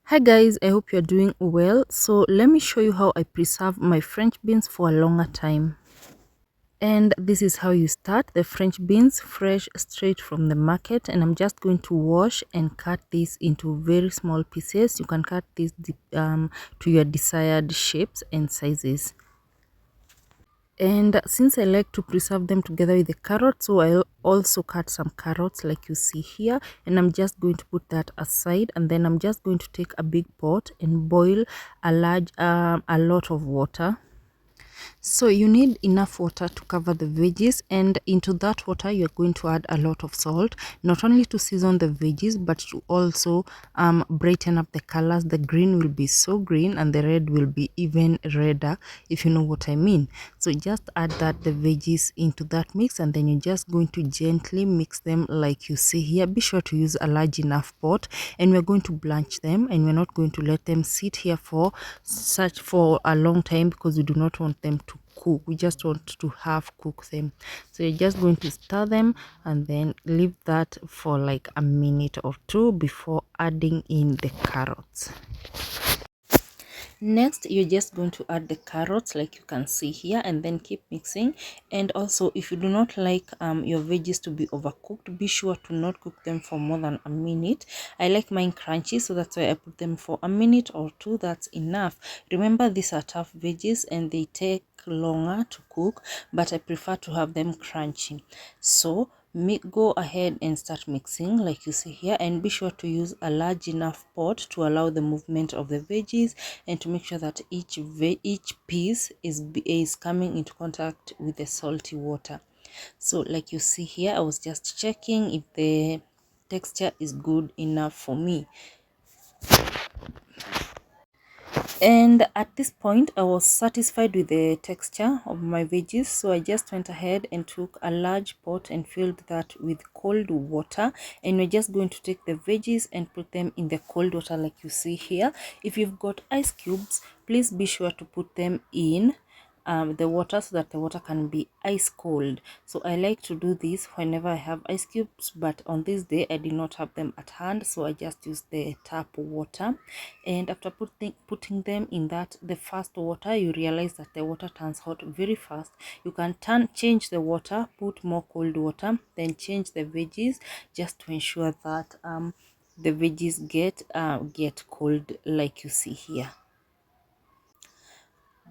Hi guys, I hope you're doing well. So let me show you how I preserve my French beans for a longer time. And this is how you start the French beans, fresh straight from the market. And I'm just going to wash and cut this into very small pieces. You can cut this to your desired shapes and sizes. And since I like to preserve them together with the carrots, so I'll also cut some carrots like you see here, and I'm just going to put that aside. And then I'm just going to take a big pot and boil a lot of water. So you need enough water to cover the veggies, and into that water you're going to add a lot of salt, not only to season the veggies but to also brighten up the colors. The green will be so green and the red will be even redder, if you know what I mean. So just add the veggies into that mix, and then you're just going to gently mix them like you see here. Be sure to use a large enough pot, and we're going to blanch them, and we're not going to let them sit here for a long time because we do not want them to cook. We just want to half cook them. So you're just going to stir them and then leave that for like a minute or two before adding in the carrots. Next, you're just going to add the carrots like you can see here, and then keep mixing. And also, if you do not like your veggies to be overcooked, be sure to not cook them for more than a minute. I like mine crunchy, so that's why I put them for a minute or two. That's enough. Remember, these are tough veggies and they take longer to cook, but I prefer to have them crunchy. So go ahead and start mixing like you see here, and be sure to use a large enough pot to allow the movement of the veggies and to make sure that each piece is coming into contact with the salty water. So like you see here, I was just checking if the texture is good enough for me. And at this point I was satisfied with the texture of my veggies, so I just went ahead and took a large pot and filled that with cold water, and we're just going to take the veggies and put them in the cold water like you see here. If you've got ice cubes, please be sure to put them in the water so that the water can be ice cold. So I like to do this whenever I have ice cubes, but on this day I did not have them at hand, so I just used the tap water. And after putting them in the first water, you realize that the water turns hot very fast. You can change the water, put more cold water, then change the veggies, just to ensure that the veggies get cold like you see here.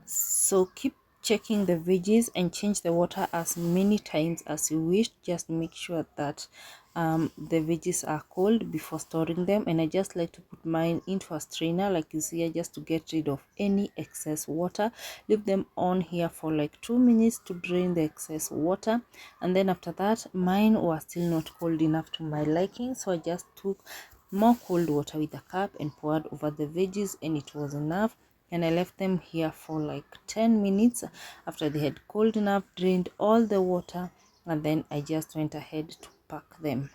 So keep checking the veggies and change the water as many times as you wish. Just make sure that the veggies are cold before storing them. And I just like to put mine into a strainer like you see here, just to get rid of any excess water. Leave them on here for like 2 minutes to drain the excess water, and then after that mine was still not cold enough to my liking, so I just took more cold water with a cup and poured over the veggies, and it was enough. And I left them here for like 10 minutes after they had cooled enough, drained all the water, and then I just went ahead to pack them.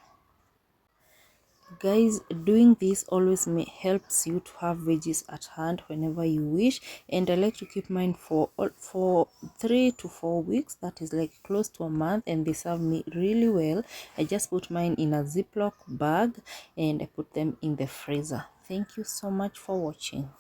Guys, doing this always helps you to have veggies at hand whenever you wish. And I like to keep mine for 3 to 4 weeks, that is like close to a month, and they serve me really well. I just put mine in a Ziploc bag and I put them in the freezer. Thank you so much for watching.